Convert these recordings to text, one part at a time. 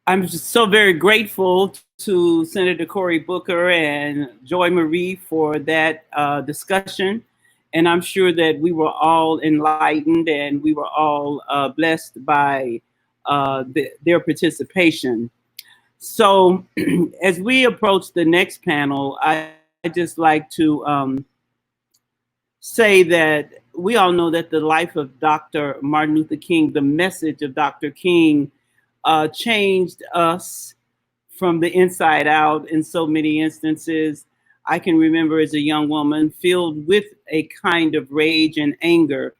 I'm just so very grateful to Senator Cory Booker and Joy Marie for that discussion. And I'm sure that we were all enlightened and we were all blessed by their participation. So, as we approach the next panel, I just like to say that we all know that the life of Dr. Martin Luther King, the message of Dr. King, changed us from the inside out in so many instances. I can remember as a young woman filled with a kind of rage and anger.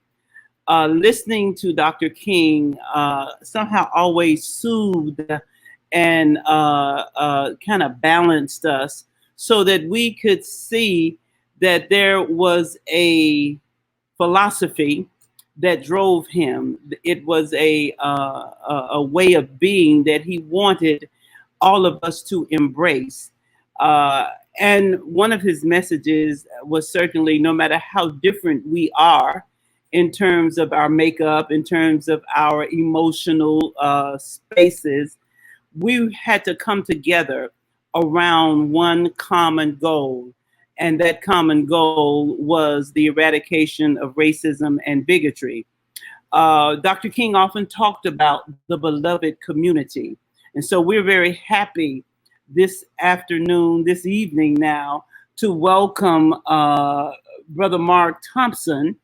Listening to Dr. King somehow always soothed and kind of balanced us so that we could see that there was a philosophy that drove him. It was a way of being that he wanted all of us to embrace. And one of his messages was certainly no matter how different we are in terms of our makeup, in terms of our emotional spaces, we had to come together around one common goal. And that common goal was the eradication of racism and bigotry. Dr. King often talked about the beloved community. And so we're very happy this afternoon, this evening now, to welcome Brother Mark Thompson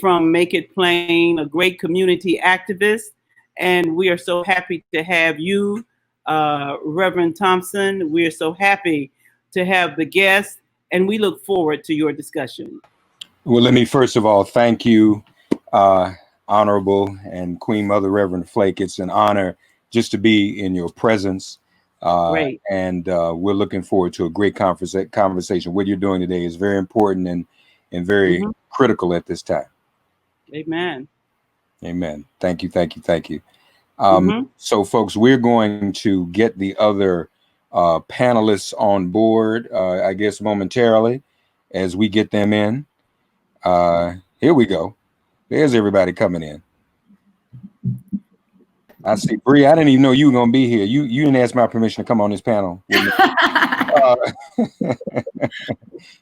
from Make It Plain, a great community activist. And we are so happy to have you, Reverend Thompson. We are so happy to have the guests, and we look forward to your discussion. Well, let me first of all thank you, Honorable and Queen Mother Reverend Flake. It's an honor just to be in your presence. Great. And we're looking forward to a great conversation. What you're doing today is very important and very critical at this time. Amen. Amen. Thank you. Thank you. Thank you. So, folks, we're going to get the other panelists on board, I guess, momentarily as we get them in. Here we go. There's everybody coming in. I see Bree. I didn't even know you were gonna be here. You didn't ask my permission to come on this panel.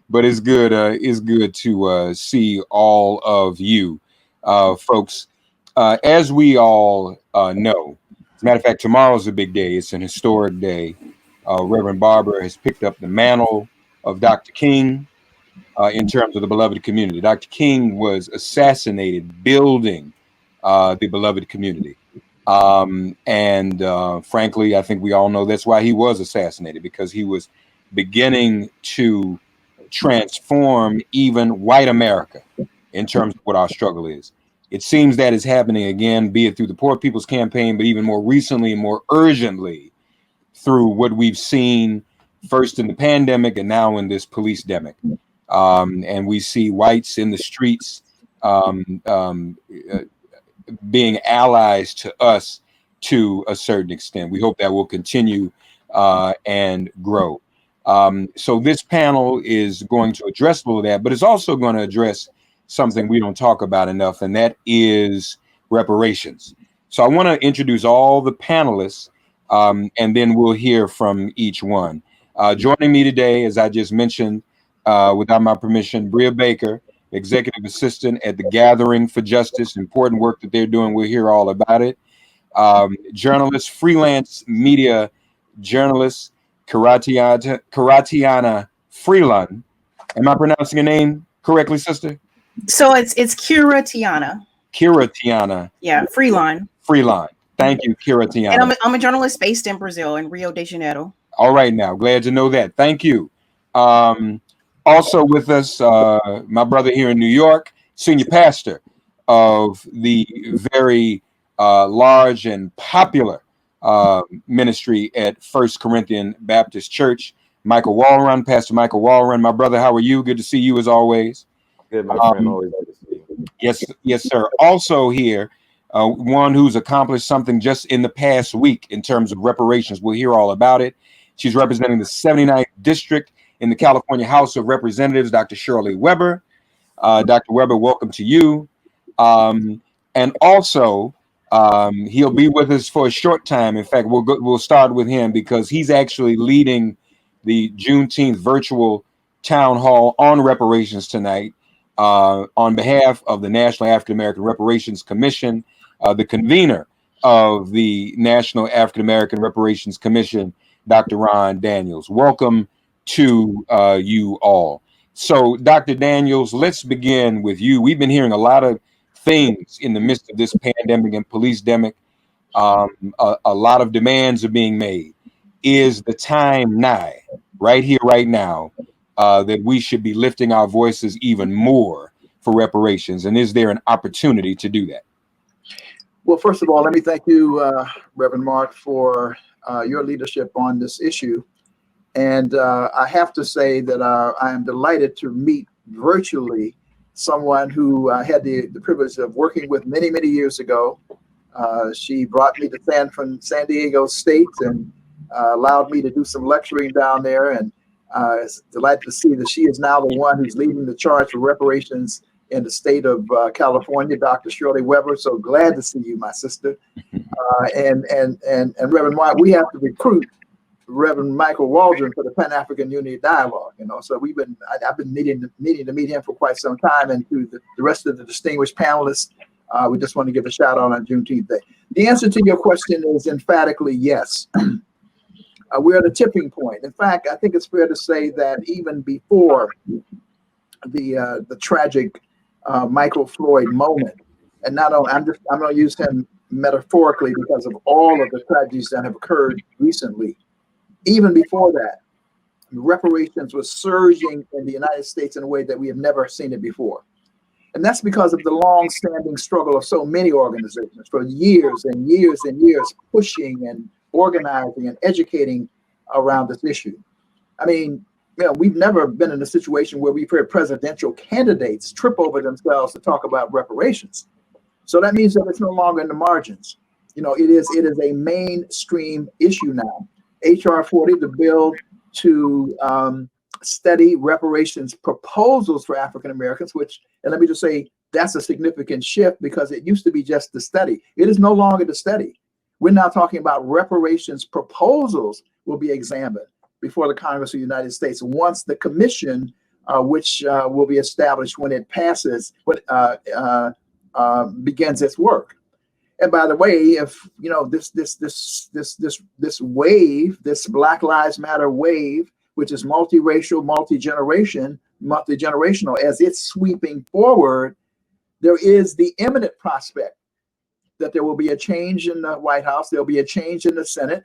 But it's good. It's good to see all of you, folks. As we all know, as a matter of fact, tomorrow's a big day. It's an historic day. Reverend Barber has picked up the mantle of Dr. King in terms of the beloved community. Dr. King was assassinated building the beloved community. Frankly, I think we all know that's why he was assassinated, because he was beginning to transform even white America in terms of what our struggle is. It seems that is happening again, be it through the Poor People's Campaign, but even more recently and more urgently through what we've seen first in the pandemic and now in this police demic. And we see whites in the streets being allies to us to a certain extent. We hope that will continue and grow. So this panel is going to address all of that, but it's also going to address something we don't talk about enough, and that is reparations. So I want to introduce all the panelists, and then we'll hear from each one. Joining me today, as I just mentioned, without my permission, Bria Baker, Executive Assistant at the Gathering for Justice. Important work that they're doing. We'll hear all about it. Journalist, freelance media journalist, Karatiana Freeland. Am I pronouncing your name correctly, sister? So it's Kiratiana. Kiratiana. Yeah, Freeland. Freeland. Thank you, Kiratiana. And I'm a journalist based in Brazil, in Rio de Janeiro. All right, now glad to know that. Thank you. Also with us, my brother here in New York, senior pastor of the very large and popular ministry at First Corinthian Baptist Church, Michael Walrun. Pastor Michael Walrun, my brother, how are you? Good to see you as always. Good, my friend. Always good to see you. Yes, sir. Also here, one who's accomplished something just in the past week in terms of reparations. We'll hear all about it. She's representing the 79th District in the California House of Representatives, Dr. Shirley Weber. Dr. Weber, welcome to you. And also He'll be with us for a short time. In fact, we'll start with him because he's actually leading the Juneteenth virtual town hall on reparations tonight on behalf of the National African American Reparations Commission, the convener of the National African American Reparations Commission, Dr. Ron Daniels. Welcome to you all. So, Dr. Daniels, let's begin with you. We've been hearing a lot of things in the midst of this pandemic and police-demic. A lot of demands are being made. Is the time nigh, right here, right now, that we should be lifting our voices even more for reparations? And is there an opportunity to do that? Well, first of all, let me thank you, Reverend Mark, for your leadership on this issue. And I have to say that I am delighted to meet virtually someone who I had the privilege of working with many, many years ago. She brought me to San Diego State and allowed me to do some lecturing down there. And it's delighted to see that she is now the one who's leading the charge for reparations in the state of California, Dr. Shirley Weber. So glad to see you, my sister. And Reverend White, we have to recruit Reverend Michael Waldron for the Pan-African Unity Dialogue. So I've been needing to meet him for quite some time, and to the rest of the distinguished panelists, we just want to give a shout out on Juneteenth Day. The answer to your question is emphatically yes. We're at a tipping point. In fact, I think it's fair to say that even before the tragic Michael Floyd moment, and not only I'm going to use him metaphorically because of all of the tragedies that have occurred recently. Even before that, reparations was surging in the United States in a way that we have never seen it before. And that's because of the long-standing struggle of so many organizations for years and years and years, pushing and organizing and educating around this issue. I mean, we've never been in a situation where we've heard presidential candidates trip over themselves to talk about reparations. So that means that it's no longer in the margins. It is a mainstream issue now. HR 40, the bill to study reparations proposals for African Americans, and let me just say, that's a significant shift because it used to be just the study. It is no longer the study. We're now talking about reparations proposals will be examined before the Congress of the United States once the commission, which will be established when it passes, begins its work. And by the way, if this wave, this Black Lives Matter wave, which is multiracial, multi-generational, as it's sweeping forward, there is the imminent prospect that there will be a change in the White House, there'll be a change in the Senate,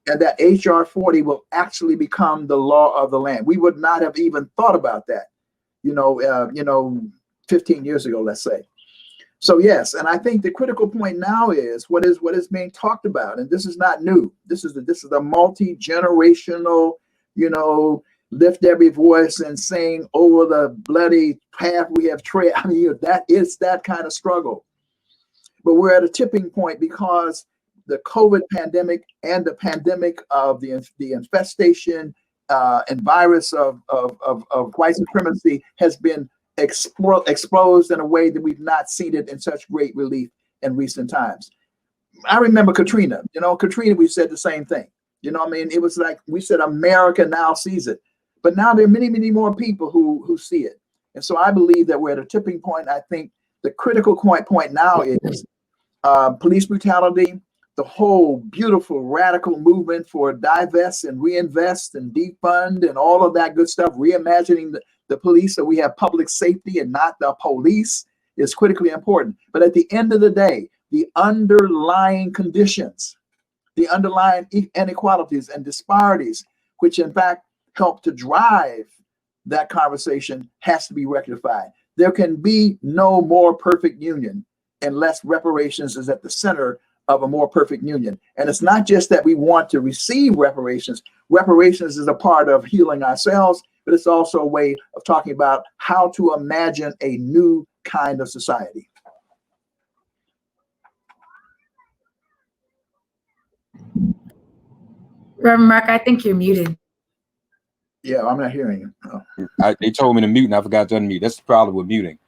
and that HR 40 will actually become the law of the land. We would not have even thought about that, 15 years ago, let's say. So yes, and I think the critical point now is what is being talked about, and this is not new. This is a multi-generational, lift every voice and sing over the bloody path we have tread. I mean, that is that kind of struggle. But we're at a tipping point because the COVID pandemic and the pandemic of the infestation and virus of white supremacy has been exposed in a way that we've not seen it in such great relief in recent times. I remember Katrina. Katrina, we said the same thing. It was like we said, America now sees it. But now there are many, many more people who see it. And so I believe that we're at a tipping point. I think the critical point now is police brutality, the whole beautiful radical movement for divest and reinvest and defund and all of that good stuff, reimagining the police so we have public safety and not the police is critically important. But at the end of the day, the underlying conditions, the underlying inequalities and disparities, which in fact help to drive that conversation, has to be rectified. There can be no more perfect union unless reparations is at the center of a more perfect union. And it's not just that we want to receive reparations. Reparations is a part of healing ourselves, but it's also a way of talking about how to imagine a new kind of society. Reverend Mark, I think you're muted. Yeah, I'm not hearing you. Oh. They told me to mute and I forgot to unmute. That's the problem with muting.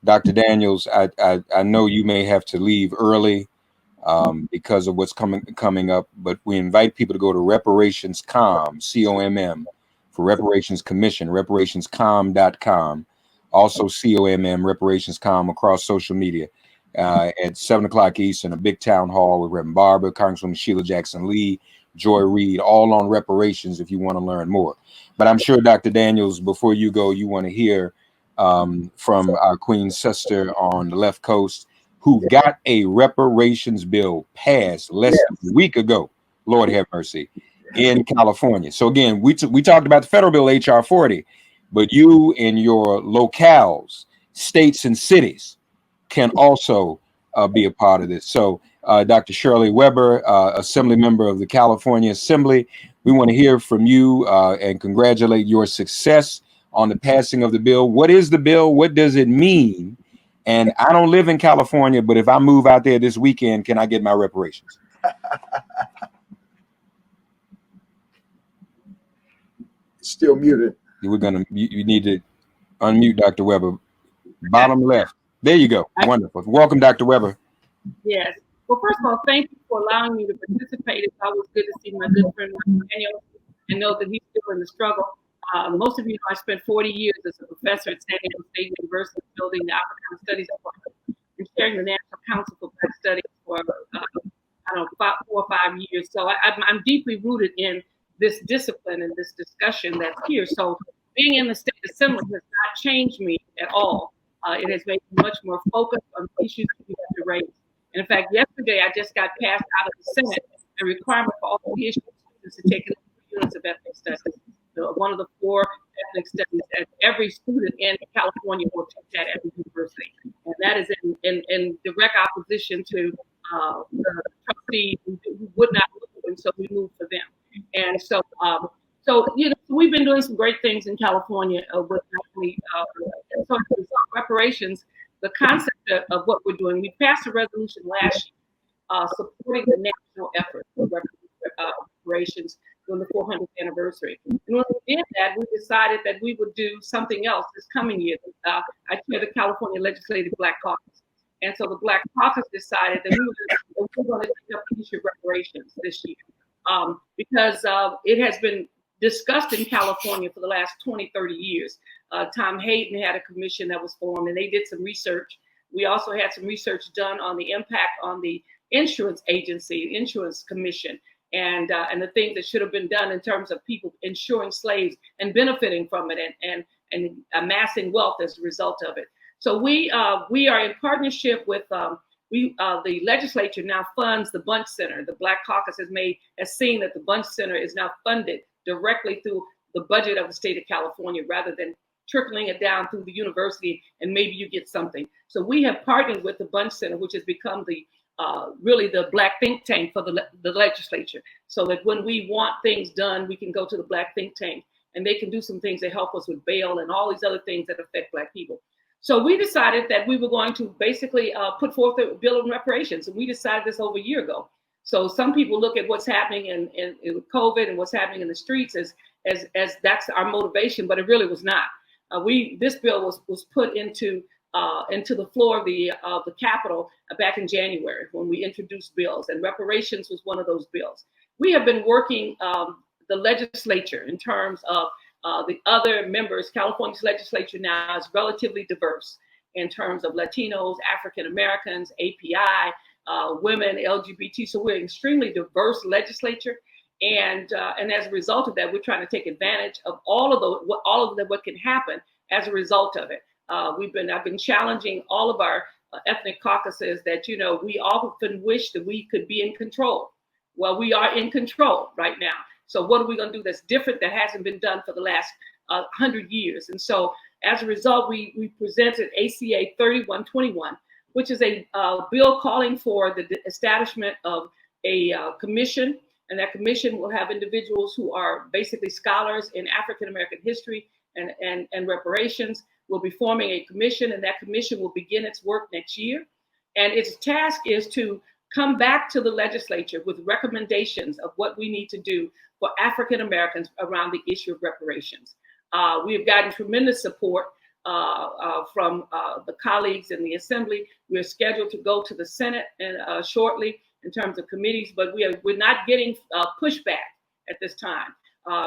Dr. Daniels, I know you may have to leave early because of what's coming up, but we invite people to go to Reparations.com, COMM, for Reparations Commission, reparationscom.com, also COMM, Reparations.com across social media. At 7 o'clock Eastern, a big town hall with Reverend Barber, Congresswoman Sheila Jackson Lee, Joy Reid, all on reparations if you want to learn more. But I'm sure, Dr. Daniels, before you go, you want to hear from our Queen sister on the left coast who got a reparations bill passed less than a week ago. Lord have mercy, in California. So again, we talked about the federal bill, HR 40, but you in your locales, states and cities can also be a part of this. So Dr. Shirley Weber, Assembly member of the California Assembly, we want to hear from you and congratulate your success on the passing of the bill. What is the bill? What does it mean? And I don't live in California, but if I move out there this weekend, can I get my reparations? Still muted. You need to unmute Dr. Weber. Bottom left. There you go. Wonderful. Welcome, Dr. Weber. Yes. Well, first of all, thank you for allowing me to participate. It's always good to see my good friend Daniel and know that he's still in the struggle. Most of you know I spent 40 years as a professor at San Diego State University building the African Studies Department and chairing the National Council for Black Studies for, about 4 or 5 years. So I'm deeply rooted in this discipline and this discussion that's here. So being in the State Assembly has not changed me at all. It has made me much more focused on the issues that we have to raise. And in fact, yesterday I just got passed out of the Senate a requirement for all the issues to take units of ethnic studies. So one of the 4 ethnic studies, and every student in California will take that at the university. And that is in direct opposition to the trustees who would not move, and so we moved for them. And so, we've been doing some great things in California with reparations. The concept of what we're doing, we passed a resolution last year supporting the national effort for reparations during the 400th anniversary. And when we did that, we decided that we would do something else this coming year. I chair the California Legislative Black Caucus. And so the Black Caucus decided that we were going to take up the issue of reparations this year because it has been discussed in California for the last 20, 30 years. Tom Hayden had a commission that was formed and they did some research. We also had some research done on the impact on the insurance agency, insurance commission, and the things that should have been done in terms of people insuring slaves and benefiting from it and amassing wealth as a result of it. So we are in partnership with the legislature now funds the Bunch Center. The Black Caucus has seen that the Bunch Center is now funded directly through the budget of the state of California rather than trickling it down through the university and maybe you get something. So we have partnered with the Bunch Center, which has become really the Black think tank for the legislature, so that when we want things done, we can go to the Black think tank and they can do some things that help us with bail and all these other things that affect Black people. So we decided that we were going to basically put forth a bill of reparations, and we decided this over a year ago. So some people look at what's happening in COVID and what's happening in the streets as that's our motivation, but it really was not. This bill was put into the floor of the Capitol back in January when we introduced bills, and reparations was one of those bills. We have been working the legislature in terms of the other members. California's legislature now is relatively diverse in terms of Latinos, African Americans, API, women, LGBT. So we're an extremely diverse legislature. And as a result of that, we're trying to take advantage of all of what can happen as a result of it. I've been challenging all of our ethnic caucuses that, we often wish that we could be in control. Well, we are in control right now. So what are we going to do that's different that hasn't been done for the last 100 years? And so as a result, we presented ACA 3121, which is a bill calling for the establishment of a commission. And that commission will have individuals who are basically scholars in African American history and reparations. We'll be forming a commission, and that commission will begin its work next year. And its task is to come back to the legislature with recommendations of what we need to do for African Americans around the issue of reparations. We have gotten tremendous support from the colleagues in the Assembly. We're scheduled to go to the Senate shortly in terms of committees, but we're not getting pushback at this time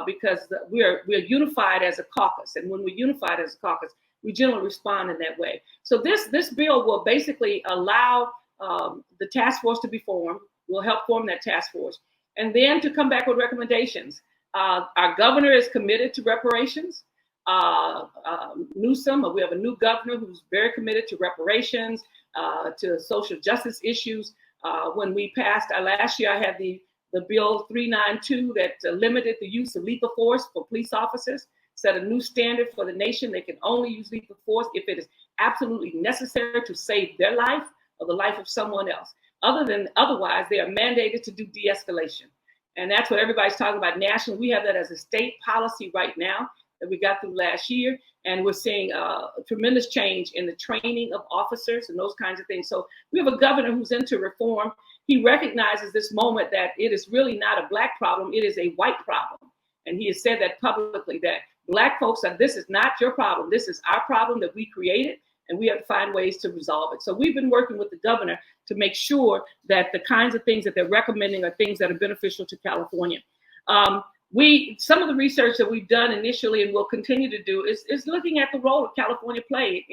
because we're unified as a caucus, and when we're unified as a caucus, we generally respond in that way. So this bill will basically allow the task force to be formed. We'll help form that task force, and then to come back with recommendations. Our governor is committed to reparations. Newsom, we have a new governor who's very committed to reparations, to social justice issues. When we passed last year, I had the bill 392 that limited the use of lethal force for police officers, set a new standard for the nation. They can only use lethal force if it is absolutely necessary to save their life or the life of someone else. Otherwise, they are mandated to do de-escalation. And that's what everybody's talking about nationally. We have that as a state policy right now that we got through last year. And we're seeing a tremendous change in the training of officers and those kinds of things. So we have a governor who's into reform. He recognizes this moment that it is really not a Black problem, it is a white problem. And he has said that publicly, that Black folks are, this is not your problem, this is our problem that we created, and we have to find ways to resolve it. So we've been working with the governor to make sure that the kinds of things that they're recommending are things that are beneficial to California. Some of the research that we've done initially and will continue to do is looking at the role of California played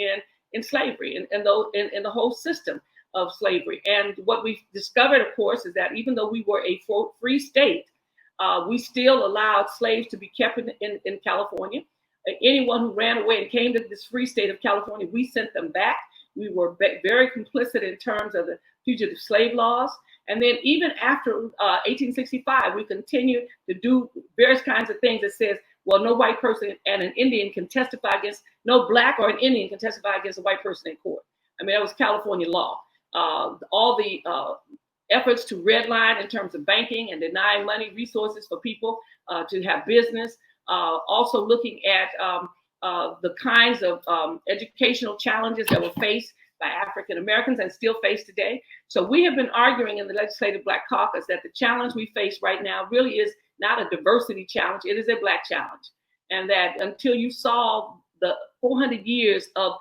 in slavery and the whole system of slavery. And what we've discovered, of course, is that even though we were a free state, we still allowed slaves to be kept in California. Anyone who ran away and came to this free state of California, we sent them back. We were very complicit in terms of the fugitive slave laws. And then even after 1865, we continued to do various kinds of things that says, well, no white person and an Indian can testify against, no Black or an Indian can testify against a white person in court. I mean, that was California law. All the efforts to redline in terms of banking and denying money, resources for people to have business. Also looking at the kinds of educational challenges that were faced by African Americans and still face today. So we have been arguing in the Legislative Black Caucus that the challenge we face right now really is not a diversity challenge, it is a Black challenge. And that until you solve the 400 years of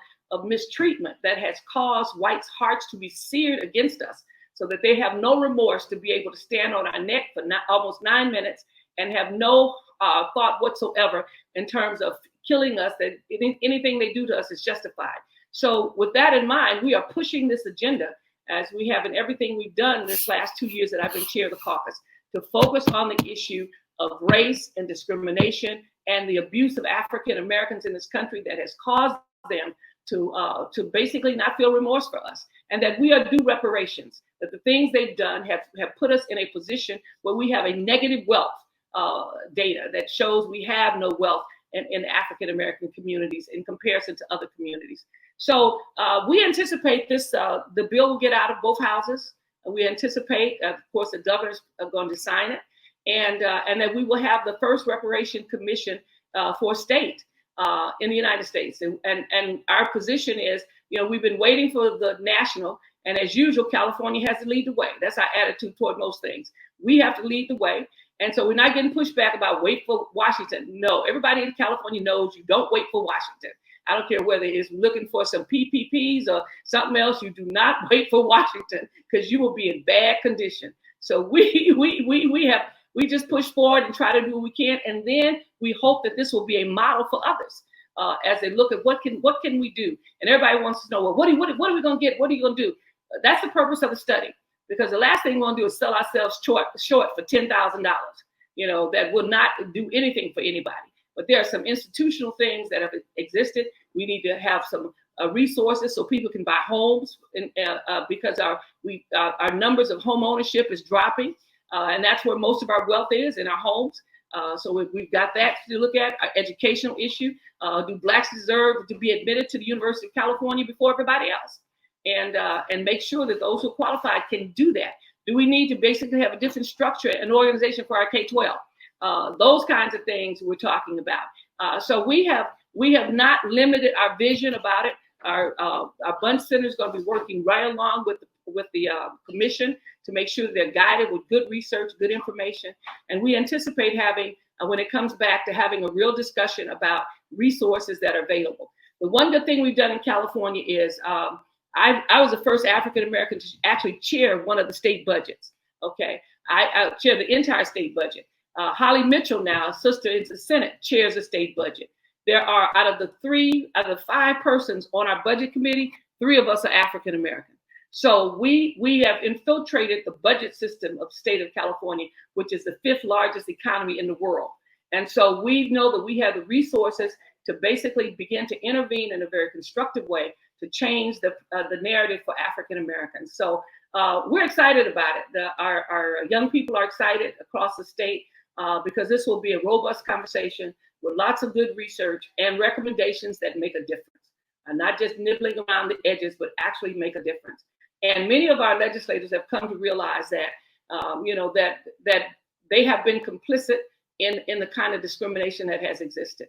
mistreatment that has caused whites' hearts to be seared against us, so that they have no remorse to be able to stand on our neck for almost 9 minutes and have no thought whatsoever in terms of killing us, that anything they do to us is justified. So with that in mind, we are pushing this agenda, as we have in everything we've done this last 2 years that I've been chair of the caucus, to focus on the issue of race and discrimination and the abuse of African Americans in this country that has caused them to basically not feel remorse for us, and that we are due reparations, that the things they've done have put us in a position where we have a negative wealth data that shows we have no wealth in African American communities in comparison to other communities. So we anticipate the bill will get out of both houses. We anticipate, of course, the governors are going to sign it, and that we will have the first reparation commission for state in the United States. And our position is, we've been waiting for the national, and as usual, California has to lead the way. That's our attitude toward most things. We have to lead the way. And so we're not getting pushback about wait for Washington. No, everybody in California knows you don't wait for Washington. I don't care whether it's looking for some PPPs or something else. You do not wait for Washington, because you will be in bad condition. So we just push forward and try to do what we can, and then we hope that this will be a model for others as they look at what can we do. And everybody wants to know, well, what are we going to get? What are you going to do? That's the purpose of the study, because the last thing we want to do is sell ourselves short for $10,000. That will not do anything for anybody. But there are some institutional things that have existed. We need to have some resources so people can buy homes, because our numbers of home ownership is dropping, and that's where most of our wealth is, in our homes. So we've got that to look at. Our educational issue: do Blacks deserve to be admitted to the University of California before everybody else? And make sure that those who are qualified can do that. Do we need to basically have a different structure and organization for our K-12? Those kinds of things we're talking about. So we have not limited our vision about it. Our Bunch Center is going to be working right along with the commission to make sure they're guided with good research, good information. And we anticipate having, when it comes back, to having a real discussion about resources that are available. The one good thing we've done in California is I was the first African American to actually chair one of the state budgets. Okay, I chair the entire state budget. Holly Mitchell, now sister in the Senate, chairs the state budget. There are out of the 5 persons on our budget committee, 3 of us are African American. So we have infiltrated the budget system of the state of California, which is the 5th largest economy in the world. And so we know that we have the resources to basically begin to intervene in a very constructive way to change the narrative for African Americans. So we're excited about it. Our young people are excited across the state because this will be a robust conversation with lots of good research and recommendations that make a difference. And not just nibbling around the edges, but actually make a difference. And many of our legislators have come to realize that, that they have been complicit in the kind of discrimination that has existed.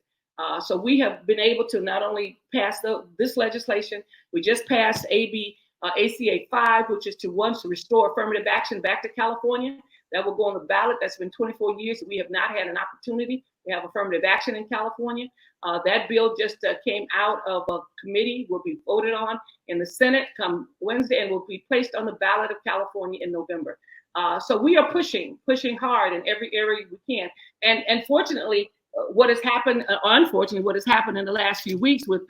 So we have been able to not only pass this legislation, we just passed ACA 5, which is to restore affirmative action back to California. That will go on the ballot. That's been 24 years. We have not had an opportunity to have affirmative action in California. That bill just came out of a committee, will be voted on in the Senate come Wednesday, and will be placed on the ballot of California in November. So we are pushing hard in every area we can. And fortunately, what has happened, unfortunately, what has happened in the last few weeks with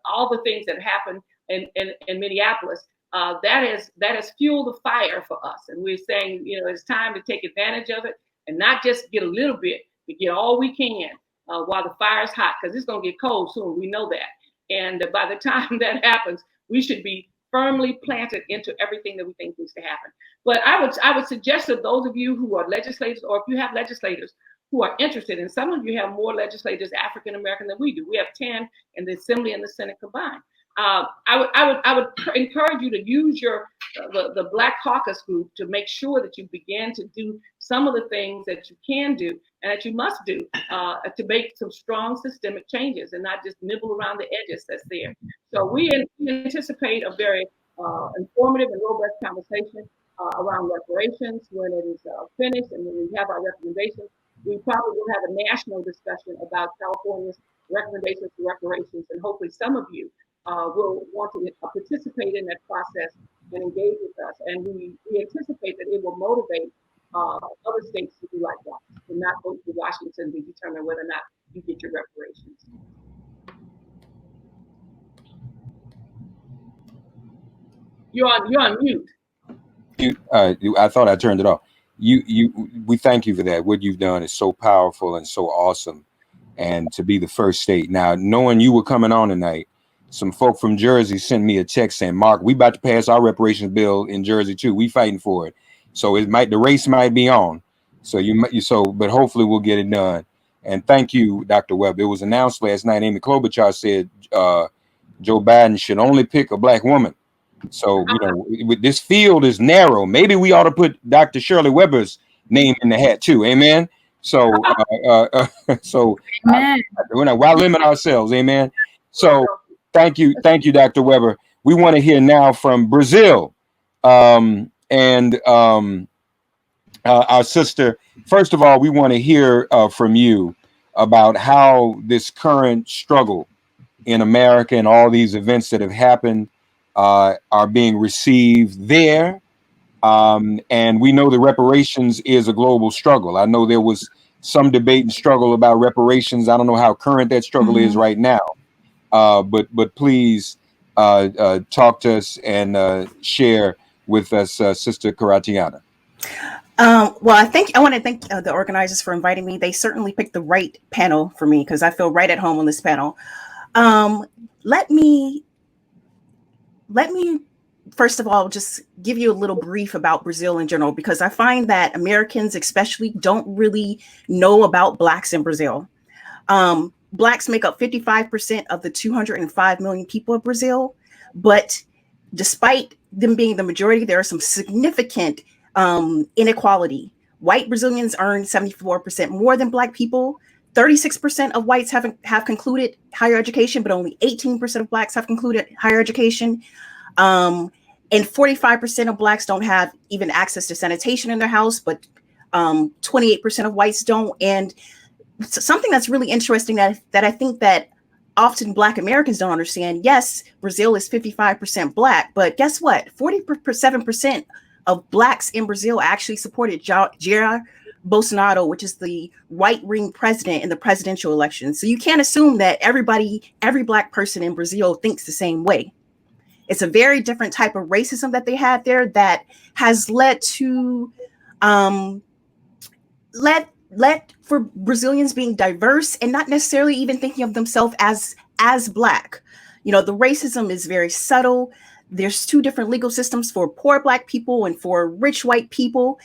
all the things that happened in Minneapolis, that has fueled the fire for us. And we're saying, it's time to take advantage of it and not just get a little bit, but get all we can while the fire's hot, because it's going to get cold soon. We know that. And by the time that happens, we should be firmly planted into everything that we think needs to happen. But I would suggest that those of you who are legislators, or if you have legislators who are interested, and some of you have more legislators African American than we do. We have 10 in the Assembly and the Senate combined. I would encourage you to use the Black Caucus group to make sure that you begin to do some of the things that you can do and that you must do to make some strong systemic changes and not just nibble around the edges that's there. So we anticipate a very informative and robust conversation around reparations when it is finished, and when we have our recommendations. We probably will have a national discussion about California's recommendations for reparations, and hopefully some of you will want to participate in that process and engage with us. And we anticipate that it will motivate other states to do likewise, to not go to Washington to determine whether or not you get your reparations. You're on mute. I thought I turned it off. We thank you for that. What you've done is so powerful and so awesome. And to be the first state. Now, knowing you were coming on tonight, some folk from Jersey sent me a text saying, Mark, we about to pass our reparations bill in Jersey too. We fighting for it. So the race might be on. But hopefully we'll get it done. And thank you, Dr. Webb. It was announced last night. Amy Klobuchar said Joe Biden should only pick a Black woman. So, this field is narrow. Maybe we ought to put Dr. Shirley Weber's name in the hat too. Amen. So, why limit ourselves? Amen. So, thank you, Dr. Weber. We want to hear now from Brazil, and our sister. First of all, we want to hear from you about how this current struggle in America and all these events that have happened are being received there. And we know the reparations is a global struggle. I know there was some debate and struggle about reparations. I don't know how current that struggle is right now. But please talk to us and share with us, Sister Karatiana. Well, I want to thank the organizers for inviting me. They certainly picked the right panel for me because I feel right at home on this panel. Let me first of all just give you a little brief about Brazil in general, because I find that Americans especially don't really know about Blacks in Brazil. Blacks make up 55% of the 205 million people of Brazil, but despite them being the majority, there are some significant inequality. White Brazilians earn 74% more than Black people. 36% of whites have concluded higher education, but only 18% of Blacks have concluded higher education. And 45% of Blacks don't have even access to sanitation in their house, but 28% of whites don't. And something that's really interesting that I think that often Black Americans don't understand, yes, Brazil is 55% Black, but guess what? 47% of Blacks in Brazil actually supported Jair Bolsonaro, which is the right-wing president in the presidential election. So you can't assume that every Black person in Brazil thinks the same way. It's a very different type of racism that they had there that has led to led for Brazilians being diverse and not necessarily even thinking of themselves as Black. You know, the racism is very subtle. There's two different legal systems for poor Black people and for rich white people.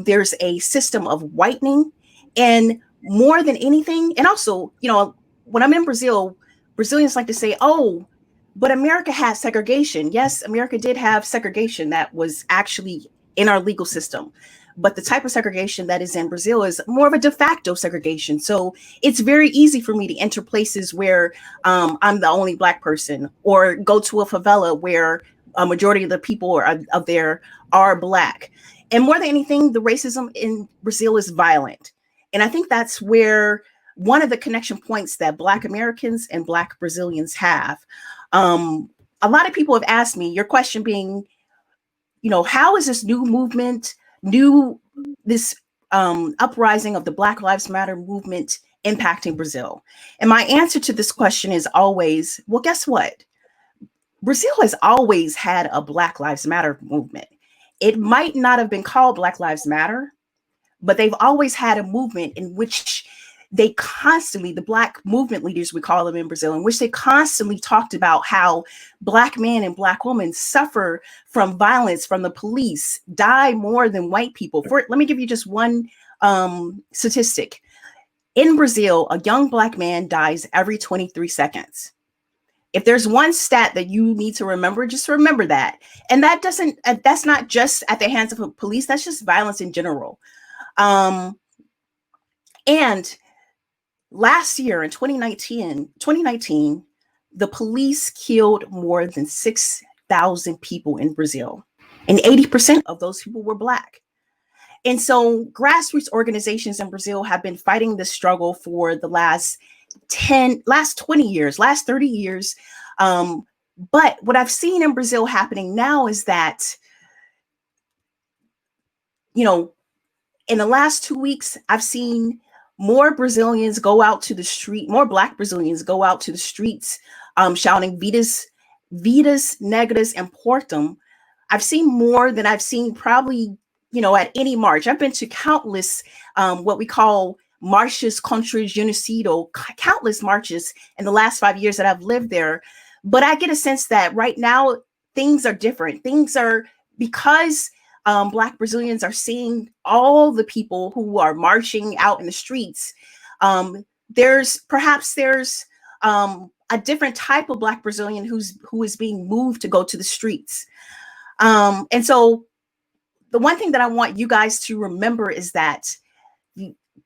There's a system of whitening, and more than anything, and also, you know, when I'm in Brazil, Brazilians like to say, oh, but America has segregation. Yes, America did have segregation that was actually in our legal system. But the type of segregation that is in Brazil is more of a de facto segregation. So it's very easy for me to enter places where I'm the only Black person, or go to a favela where a majority of the people of there are Black. And more than anything, the racism in Brazil is violent. And I think that's where one of the connection points that Black Americans and Black Brazilians have. A lot of people have asked me, your question being, you know, how is this new movement, this uprising of the Black Lives Matter movement impacting Brazil? And my answer to this question is always, well, guess what? Brazil has always had a Black Lives Matter movement. It might not have been called Black Lives Matter, but they've always had a movement in which they constantly, the Black movement leaders, we call them in Brazil, in which they constantly talked about how Black men and Black women suffer from violence from the police, die more than white people. Let me give you just one statistic. In Brazil, a young Black man dies every 23 seconds. If there's one stat that you need to remember, just remember that. And that's not just at the hands of police, that's just violence in general. And last year in 2019, the police killed more than 6,000 people in Brazil, and 80% of those people were Black. And so grassroots organizations in Brazil have been fighting this struggle for the last 20 years, last 30 years. But what I've seen in Brazil happening now is that, you know, in the last 2 weeks, I've seen more Brazilians go out to the street, more Black Brazilians go out to the streets, shouting Vidas Negras Importam. I've seen more than I've seen probably, you know, at any march. I've been to countless, what we call marches contra genocidio, countless marches in the last 5 years that I've lived there. But I get a sense that right now things are different. Things are, because Black Brazilians are seeing all the people who are marching out in the streets. There's a different type of Black Brazilian who is being moved to go to the streets. And so the one thing that I want you guys to remember is that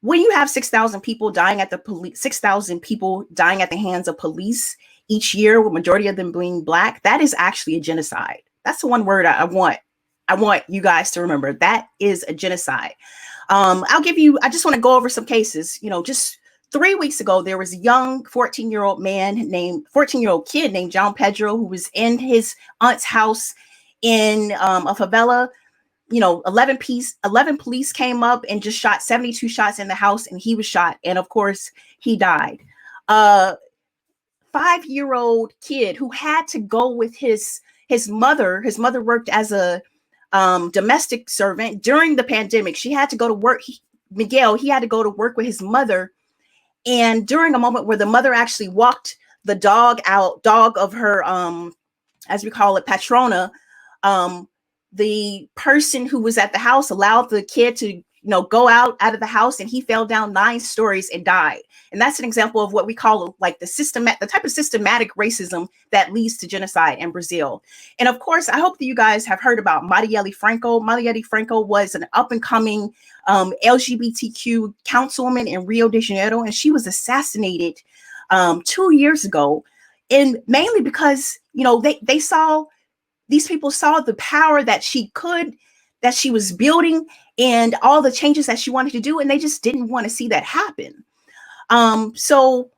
when you have 6,000 people dying at the police, 6,000 people dying at the hands of police each year, with majority of them being Black, that is actually a genocide. That's the one word I want you guys to remember. That is a genocide. I just want to go over some cases. You know, just 3 weeks ago, there was a young 14-year-old kid named John Pedro, who was in his aunt's house in a favela. You know, 11 police came up and just shot 72 shots in the house, and he was shot. And of course, he died. 5-year-old kid who had to go with his mother. His mother worked as a domestic servant during the pandemic. She had to go to work. Miguel, he had to go to work with his mother. And during a moment where the mother actually walked the dog of her, as we call it, patrona, the person who was at the house allowed the kid to, go out of the house, and he fell down 9 stories and died. And that's an example of what we call like the type of systematic racism that leads to genocide in Brazil. And of course, I hope that you guys have heard about Mariela Franco. Mariela Franco was an up and coming LGBTQ councilwoman in Rio de Janeiro, and she was assassinated 2 years ago. And mainly because, these people saw the power that she was building and all the changes that she wanted to do, and they just didn't want to see that happen. So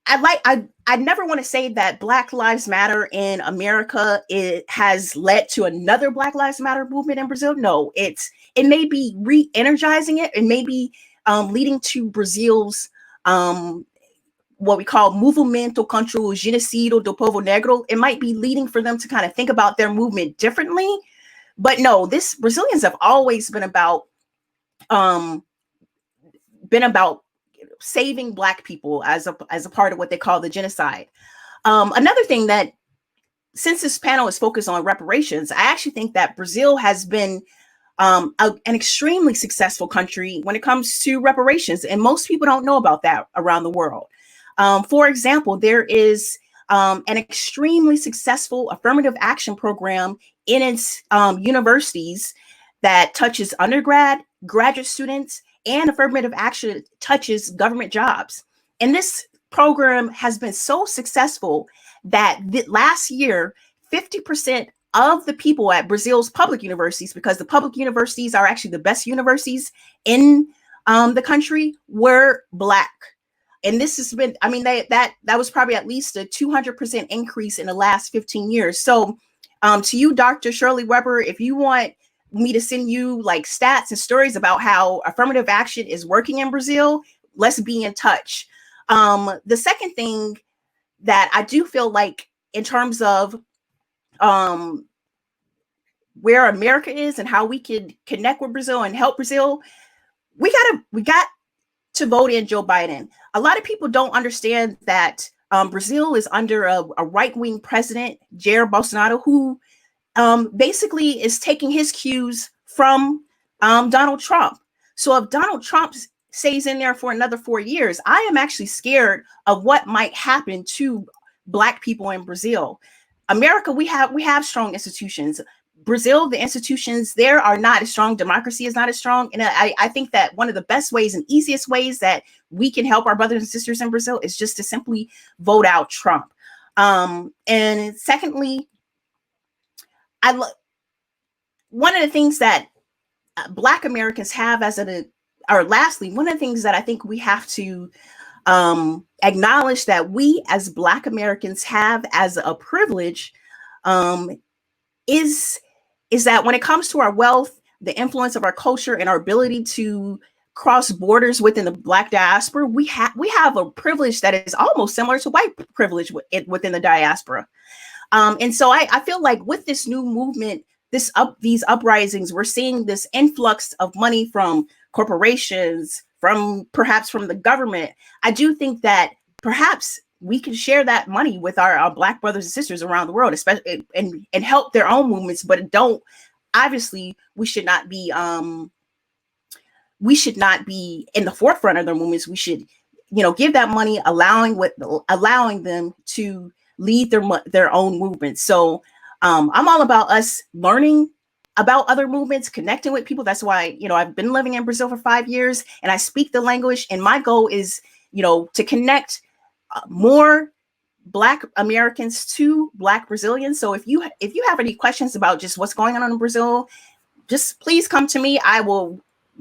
I never want to say that Black Lives Matter in America has led to another Black Lives Matter movement in Brazil. No, it may be re-energizing it. It may be leading to Brazil's what we call movimento contra o genocídio do povo negro. It might be leading for them to kind of think about their movement differently. But no, Brazilians have always been about saving Black people as a part of what they call the genocide. Another thing that, since this panel is focused on reparations, I actually think that Brazil has been an extremely successful country when it comes to reparations, and most people don't know about that around the world. For example, there is an extremely successful affirmative action program in its universities that touches undergrad, graduate students, and affirmative action touches government jobs. And this program has been so successful that last year, 50% of the people at Brazil's public universities, because the public universities are actually the best universities in the country, were Black. And this has been, I mean, that was probably at least a 200% increase in the last 15 years. So to you, Dr. Shirley Weber, if you want me to send you like stats and stories about how affirmative action is working in Brazil, let's be in touch. The second thing that I do feel like in terms of where America is and how we can connect with Brazil and help Brazil, we got to vote in Joe Biden. A lot of people don't understand that Brazil is under a right-wing president, Jair Bolsonaro, who basically is taking his cues from Donald Trump. So if Donald Trump stays in there for another 4 years, I am actually scared of what might happen to Black people in Brazil. America, we have strong institutions. Brazil, the institutions there are not as strong. Democracy is not as strong. And I think that one of the best ways and easiest ways that we can help our brothers and sisters in Brazil is just to simply vote out Trump. And secondly, one of the things that Black Americans have lastly, one of the things that I think we have to acknowledge that we as Black Americans have as a privilege is that when it comes to our wealth, the influence of our culture, and our ability to cross borders within the Black diaspora, we have a privilege that is almost similar to white privilege within the diaspora. And so I feel like with this new movement, these uprisings, we're seeing this influx of money from corporations, perhaps from the government. I do think that perhaps we can share that money with our Black brothers and sisters around the world, especially and help their own movements. But obviously, we should not be in the forefront of their movements. We should, give that money, allowing them to lead their own movements. So I'm all about us learning about other movements, connecting with people. That's why, I've been living in Brazil for 5 years and I speak the language. And my goal is, to connect more Black Americans to Black Brazilians. So if you have any questions about just what's going on in Brazil, just please come to me. I will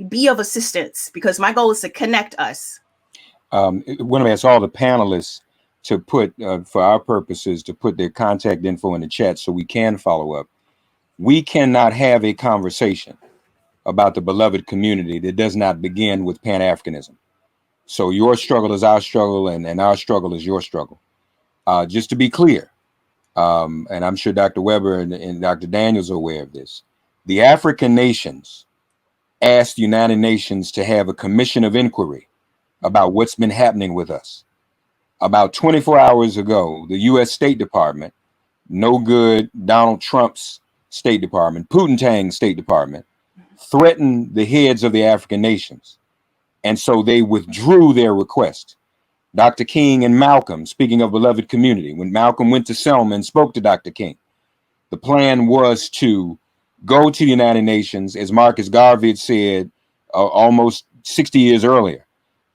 be of assistance because my goal is to connect us. I want to ask all the panelists to put, for our purposes, to put their contact info in the chat so we can follow up. We cannot have a conversation about the beloved community that does not begin with Pan-Africanism. So your struggle is our struggle, and our struggle is your struggle. Just to be clear, and I'm sure Dr. Weber and Dr. Daniels are aware of this, the African nations asked the United Nations to have a commission of inquiry about what's been happening with us. About 24 hours ago, the U.S. State Department, no good Donald Trump's State Department, Poontang's State Department, threatened the heads of the African nations. And so they withdrew their request. Dr. King and Malcolm, speaking of beloved community, when Malcolm went to Selma and spoke to Dr. King, the plan was to go to the United Nations, as Marcus Garvey had said almost 60 years earlier,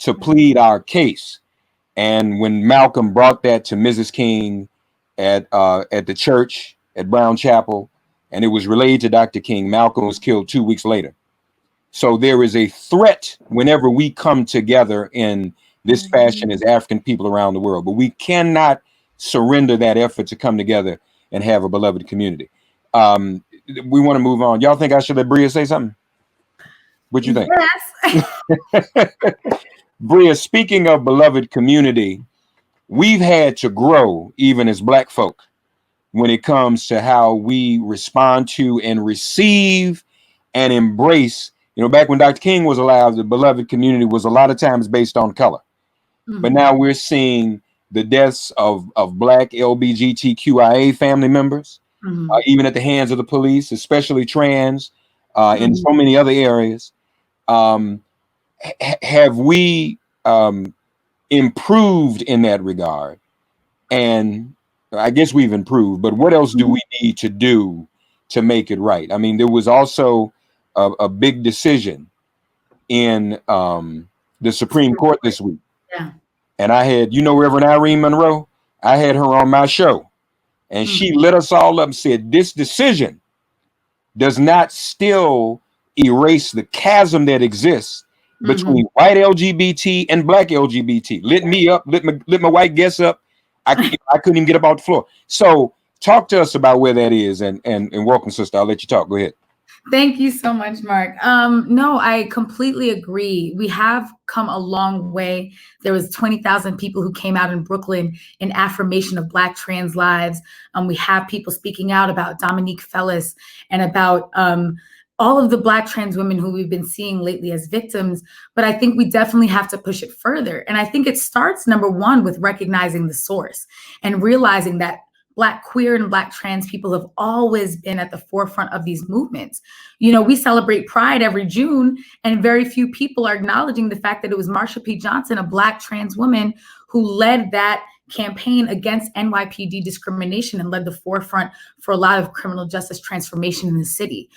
to plead our case. And when Malcolm brought that to Mrs. King at the church at Brown Chapel, and it was relayed to Dr. King, Malcolm was killed 2 weeks later. So there is a threat whenever we come together in this fashion as African people around the world. But we cannot surrender that effort to come together and have a beloved community. We want to move on. Y'all think I should let Bria say something? What you think? Yes. Bria, speaking of beloved community, we've had to grow even as Black folk when it comes to how we respond to and receive and embrace. You know, back when Dr. King was alive, the beloved community was a lot of times based on color. But now we're seeing the deaths of Black LGBTQIA family members, even at the hands of the police, especially trans, in so many other areas. Have we improved in that regard? And I guess we've improved, but what else do we need to do to make it right? I mean, there was also a big decision in the Supreme Court this week. Yeah. And I had, you know, Reverend Irene Monroe, I had her on my show, and she lit us all up and said, this decision does not still erase the chasm that exists between white LGBT and Black LGBT. Lit me up, lit my white guests up. I couldn't even get up off the floor. So talk to us about where that is, and welcome, sister. I'll let you talk. Go ahead. Thank you so much, Mark. No, I completely agree. We have come a long way. There was 20,000 people who came out in Brooklyn in affirmation of Black trans lives. We have people speaking out about Dominique Fellis and about all of the Black trans women who we've been seeing lately as victims. But I think we definitely have to push it further. And I think it starts, number one, with recognizing the source and realizing that Black queer and Black trans people have always been at the forefront of these movements. You know, we celebrate Pride every June, and very few people are acknowledging the fact that it was Marsha P. Johnson, a Black trans woman, who led that campaign against NYPD discrimination and led the forefront for a lot of criminal justice transformation in the city.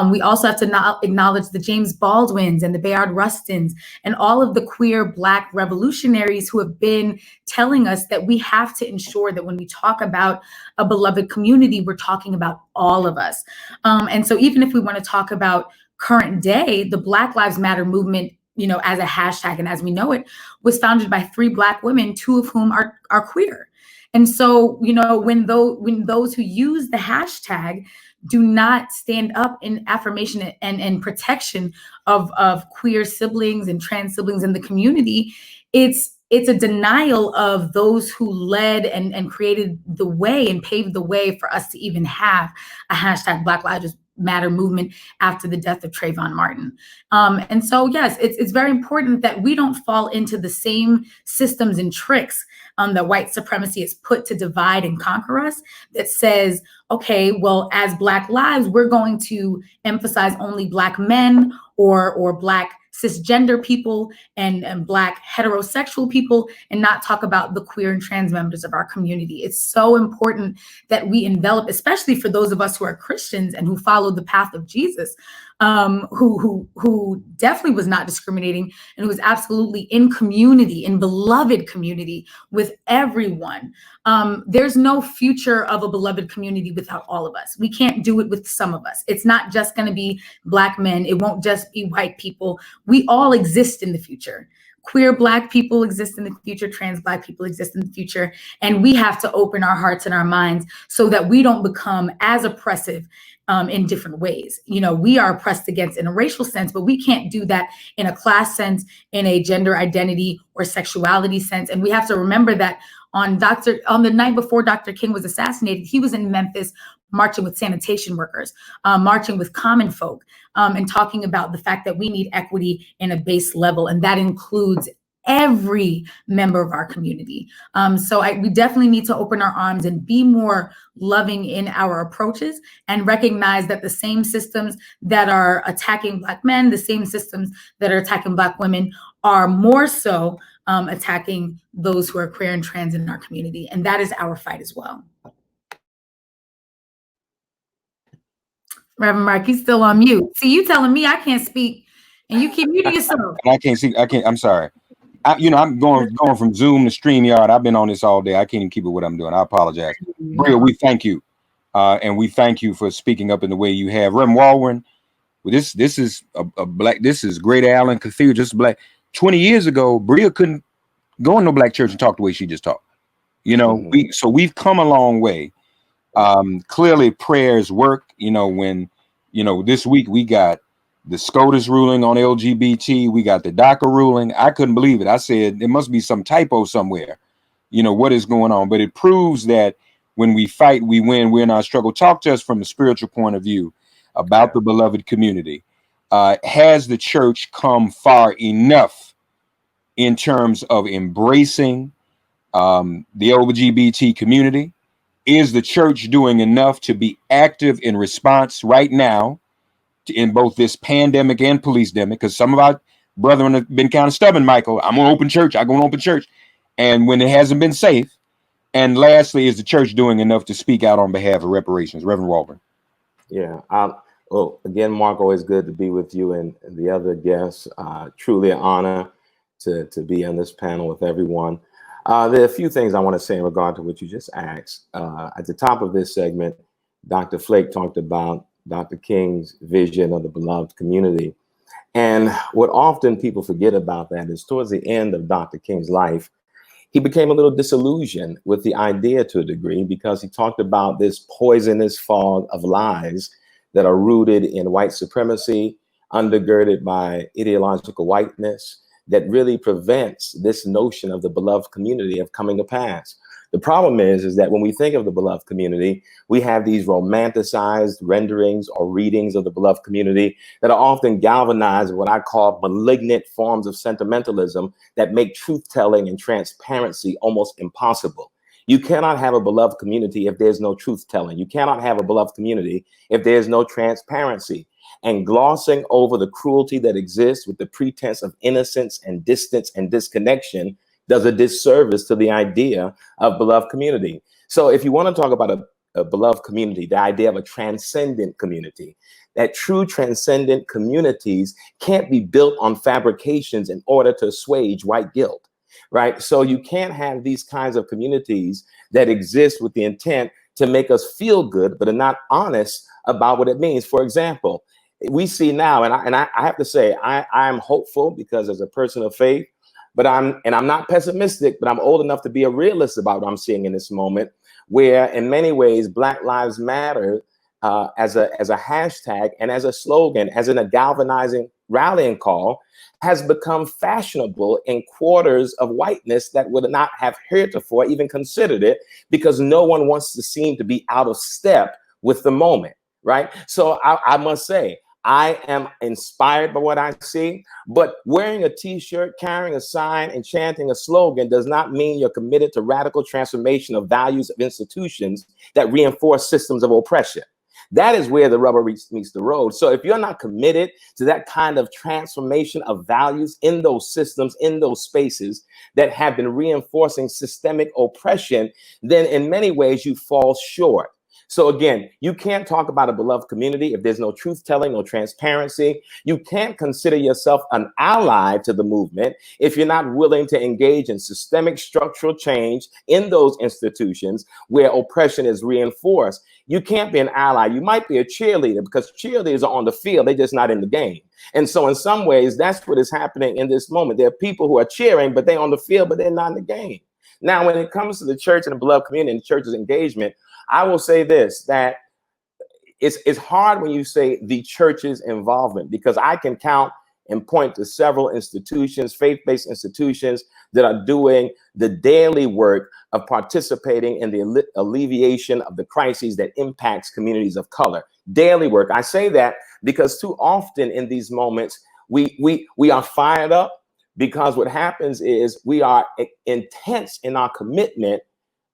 We also have to acknowledge the James Baldwins and the Bayard Rustins and all of the queer Black revolutionaries who have been telling us that we have to ensure that when we talk about a beloved community, we're talking about all of us. And so even if we want to talk about current day, the Black Lives Matter movement, you know, as a hashtag and as we know it, was founded by 3 Black women, 2 of whom are queer. And so, you know, when those who use the hashtag do not stand up in affirmation and protection of queer siblings and trans siblings in the community, it's a denial of those who led and created the way and paved the way for us to even have a hashtag Black Lives Matter movement after the death of Trayvon Martin. And so, yes, it's very important that we don't fall into the same systems and tricks that white supremacy has put to divide and conquer us, that says, okay, well, as Black lives, we're going to emphasize only Black men or Black cisgender people and Black heterosexual people, and not talk about the queer and trans members of our community. It's so important that we envelop, especially for those of us who are Christians and who follow the path of Jesus, who definitely was not discriminating and who was absolutely in community, in beloved community with everyone. There's no future of a beloved community without all of us. We can't do it with some of us. It's not just going to be Black men. It won't just be white people. We all exist in the future. Queer Black people exist in the future, trans Black people exist in the future, and we have to open our hearts and our minds so that we don't become as oppressive in different ways. You know, we are oppressed against in a racial sense, but we can't do that in a class sense, in a gender identity or sexuality sense. And we have to remember that on the night before Dr. King was assassinated, he was in Memphis marching with sanitation workers, marching with common folk, and talking about the fact that we need equity in a base level, and that includes every member of our community. So we definitely need to open our arms and be more loving in our approaches, and recognize that the same systems that are attacking Black men, the same systems that are attacking Black women, are more so attacking those who are queer and trans in our community. And that is our fight as well. Reverend Mark, you still on mute. See, you telling me I can't speak and you keep muting yourself. I can't see. I'm sorry. I'm going from Zoom to StreamYard. I've been on this all day. I can't even keep it what I'm doing. I apologize. Bria, we thank you. And we thank you for speaking up in the way you have. Reverend Walwyn, this is a Black, this is Great Allen Cathedral, just Black. 20 years ago, Bria couldn't Go in no black church and talk the way she just talked. You know, we've come a long way. Clearly prayers work. You know, when, you know, this week we got the SCOTUS ruling on LGBT, we got the DACA ruling. I couldn't believe it. I said there must be some typo somewhere. You know, what is going on? But it proves that when we fight, we win. We're in our struggle. Talk to us from the spiritual point of view about the beloved community. Has the church come far enough in terms of embracing the LGBT community? Is the church doing enough to be active in response right now in both this pandemic and police demic? Because some of our brethren have been kind of stubborn, Michael. I'm going to open church. I'm going to open church. And when it hasn't been safe. And lastly, is the church doing enough to speak out on behalf of reparations? Reverend Walburn. Yeah. Well, again, Mark, always good to be with you and the other guests. Truly an honor to be on this panel with everyone. There are a few things I want to say in regard to what you just asked. At the top of this segment, Dr. Flake talked about Dr. King's vision of the beloved community. And what often people forget about that is towards the end of Dr. King's life, he became a little disillusioned with the idea to a degree, because he talked about this poisonous fog of lies that are rooted in white supremacy, undergirded by ideological whiteness, that really prevents this notion of the beloved community of coming to pass. The problem is that when we think of the beloved community, we have these romanticized renderings or readings of the beloved community that are often galvanized in what I call malignant forms of sentimentalism that make truth-telling and transparency almost impossible. You cannot have a beloved community if there's no truth-telling. You cannot have a beloved community if there's no transparency. And glossing over the cruelty that exists with the pretense of innocence and distance and disconnection does a disservice to the idea of beloved community. So if you want to talk about a beloved community, the idea of a transcendent community, that true transcendent communities can't be built on fabrications in order to assuage white guilt, right? So you can't have these kinds of communities that exist with the intent to make us feel good, but are not honest about what it means. For example, we see now, and I have to say, I'm hopeful, because as a person of faith, but I'm not pessimistic, but I'm old enough to be a realist about what I'm seeing in this moment, where in many ways, Black Lives Matter as a hashtag and as a slogan, as in a galvanizing rallying call, has become fashionable in quarters of whiteness that would not have heretofore even considered it, because no one wants to seem to be out of step with the moment, right? So I must say, I am inspired by what I see, but wearing a t-shirt, carrying a sign, and chanting a slogan does not mean you're committed to radical transformation of values of institutions that reinforce systems of oppression. That is where the rubber meets the road. So if you're not committed to that kind of transformation of values in those systems, in those spaces that have been reinforcing systemic oppression, then in many ways you fall short. So again, you can't talk about a beloved community if there's no truth telling, no transparency. You can't consider yourself an ally to the movement if you're not willing to engage in systemic structural change in those institutions where oppression is reinforced. You can't be an ally. You might be a cheerleader, because cheerleaders are on the field, they're just not in the game. And so in some ways, that's what is happening in this moment. There are people who are cheering, but they're on the field, but they're not in the game. Now, when it comes to the church and the beloved community and the church's engagement, I will say this, that it's hard when you say the church's involvement, because I can count and point to several institutions, faith-based institutions, that are doing the daily work of participating in the alleviation of the crises that impacts communities of color. Daily work. I say that because too often in these moments, we are fired up, because what happens is we are intense in our commitment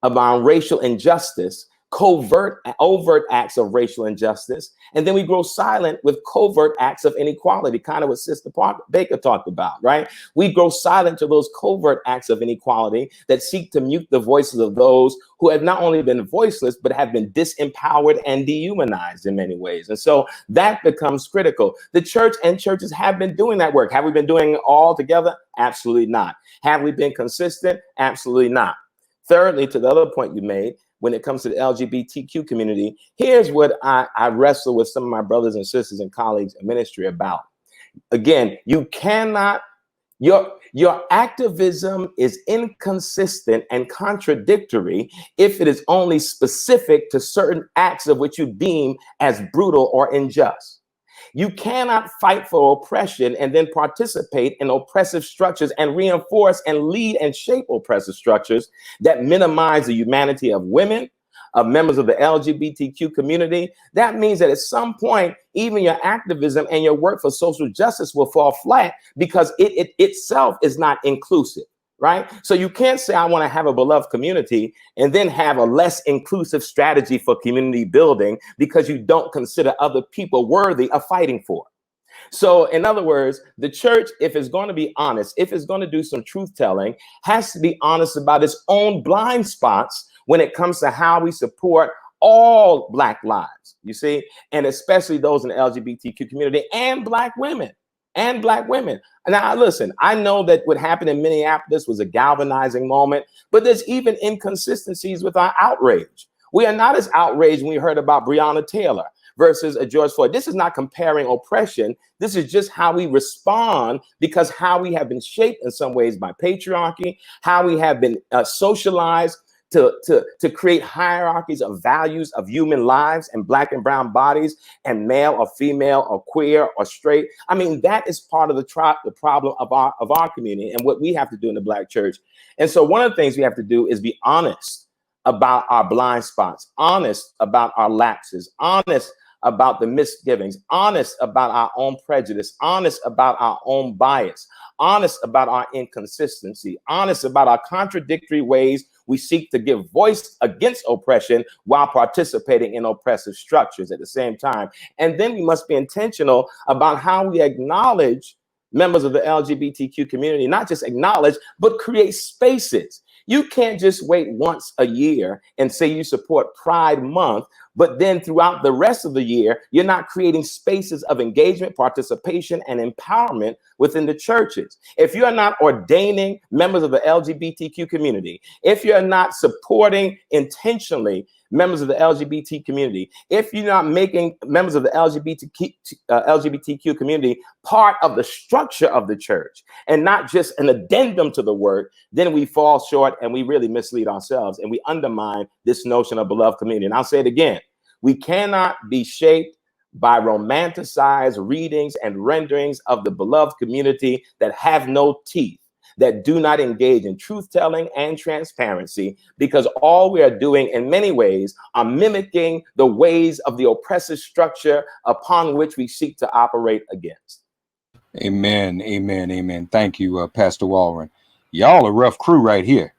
about racial injustice, overt acts of racial injustice, and then we grow silent with covert acts of inequality, kind of what Sister Baker talked about, right? We grow silent to those covert acts of inequality that seek to mute the voices of those who have not only been voiceless, but have been disempowered and dehumanized in many ways. And so that becomes critical. The church and churches have been doing that work. Have we been doing it all together? Absolutely not. Have we been consistent? Absolutely not. Thirdly, to the other point you made, when it comes to the LGBTQ community, here's what I wrestle with some of my brothers and sisters and colleagues in ministry about. Again, you cannot Your activism is inconsistent and contradictory if it is only specific to certain acts of which you deem as brutal or unjust. You cannot fight for oppression and then participate in oppressive structures and reinforce and lead and shape oppressive structures that minimize the humanity of women, of members of the LGBTQ community. That means that at some point, even your activism and your work for social justice will fall flat because it itself is not inclusive, right? So you can't say, I want to have a beloved community and then have a less inclusive strategy for community building because you don't consider other people worthy of fighting for. So in other words, the church, if it's going to be honest, if it's going to do some truth telling, has to be honest about its own blind spots when it comes to how we support all Black lives, you see, and especially those in the LGBTQ community and Black women. Now, listen, I know that what happened in Minneapolis was a galvanizing moment, but there's even inconsistencies with our outrage. We are not as outraged when we heard about Breonna Taylor versus George Floyd. This is not comparing oppression. This is just how we respond, because how we have been shaped in some ways by patriarchy, how we have been socialized to create hierarchies of values of human lives and Black and brown bodies and male or female or queer or straight. I mean, that is part of the problem of our community and what we have to do in the Black church. And so one of the things we have to do is be honest about our blind spots, honest about our lapses, honest about the misgivings, honest about our own prejudice, honest about our own bias, honest about our inconsistency, honest about our contradictory ways we seek to give voice against oppression while participating in oppressive structures at the same time. And then we must be intentional about how we acknowledge members of the LGBTQ community, not just acknowledge, but create spaces. You can't just wait once a year and say you support Pride Month, but then throughout the rest of the year, you're not creating spaces of engagement, participation, and empowerment within the churches. If you're not ordaining members of the LGBTQ community, if you're not supporting intentionally members of the LGBT community, if you're not making members of the LGBTQ community part of the structure of the church and not just an addendum to the work, then we fall short and we really mislead ourselves and we undermine this notion of beloved community. And I'll say it again, we cannot be shaped by romanticized readings and renderings of the beloved community that have no teeth, that do not engage in truth-telling and transparency, because all we are doing in many ways are mimicking the ways of the oppressive structure upon which we seek to operate against. Amen, amen, amen. Thank you, Pastor Walren. Y'all a rough crew right here.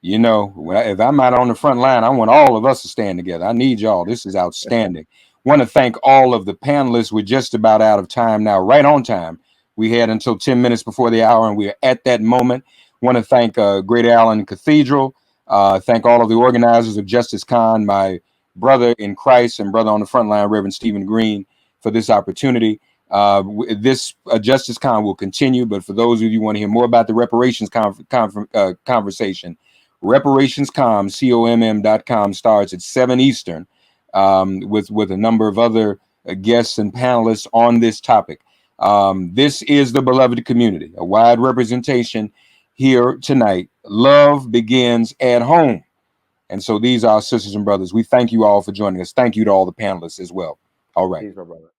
You know, if I'm out on the front line, I want all of us to stand together. I need y'all. This is outstanding. Want to thank all of the panelists. We're just about out of time now, right on time. We had until 10 minutes before the hour, and we're at that moment. Want to thank Greater Allen Cathedral. Thank all of the organizers of JusticeCon, my brother in Christ and brother on the front line, Reverend Stephen Green, for this opportunity. This JusticeCon will continue, but for those of you who want to hear more about the reparations conversation, reparationscom.com starts at 7 Eastern with a number of other guests and panelists on this topic. This is the beloved community, a wide representation here tonight. Love begins at home. And so these are our sisters and brothers. We thank you all for joining us. Thank you to all the panelists as well. All right. Peace, my brother.